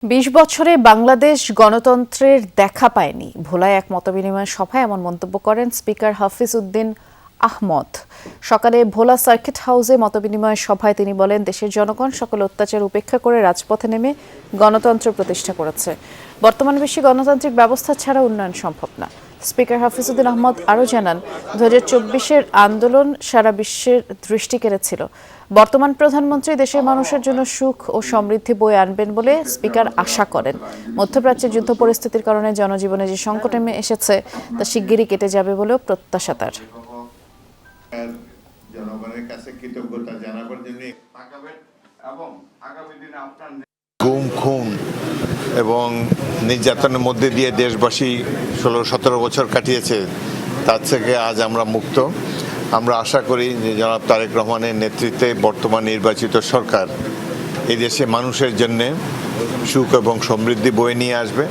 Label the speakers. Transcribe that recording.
Speaker 1: ২০ বছরে বাংলাদেশ গণতন্ত্রের দেখা পায়নি। ভোলায় এক মতবিনিময় সভায় এমন মন্তব্য করেন স্পিকার হাফিজ উদ্দিন আহমদ। সকালে ভোলা সার্কিট হাউসে মতবিনিময় সভায় তিনি বলেন, দেশের জনগণ সকল অত্যাচার উপেক্ষা করে রাজপথে নেমে গণতন্ত্র প্রতিষ্ঠা করেছে। বর্তমান বিশ্বে গণতান্ত্রিক ব্যবস্থা ছাড়া উন্নয়ন সম্ভব না। স্পিকার হাফিজ উদ্দিন আহমদ আরও জানান, ২০২৪-এর আন্দোলন সারা বিশ্বের দৃষ্টি কেড়েছিল। বর্তমান প্রধানমন্ত্রী দেশের মানুষের জন্য সুখ ও সমৃদ্ধি বয়ে আনবেন বলে স্পিকার আশা করেন। মধ্যপ্রাচ্যের যুদ্ধ পরিস্থিতির কারণে জনজীবনে যে সংকট নেমে এসেছে তা শিগগিরই কেটে যাবে বলেও প্রত্যাশা তার।
Speaker 2: জনগণের কাছে কৃতজ্ঞতা জানাবার জন্য
Speaker 3: গুম, খুন এবং নির্যাতনের মধ্যে দিয়ে দেশবাসী ১৬-১৭ বছর কাটিয়েছে, তার থেকে আজ আমরা মুক্ত। আমরা আশা করি যে জনাব তারেক রহমানের নেতৃত্বে বর্তমান নির্বাচিত সরকার এই দেশে মানুষের জন্য সুখ এবং সমৃদ্ধি বয়ে নিয়ে আসবে।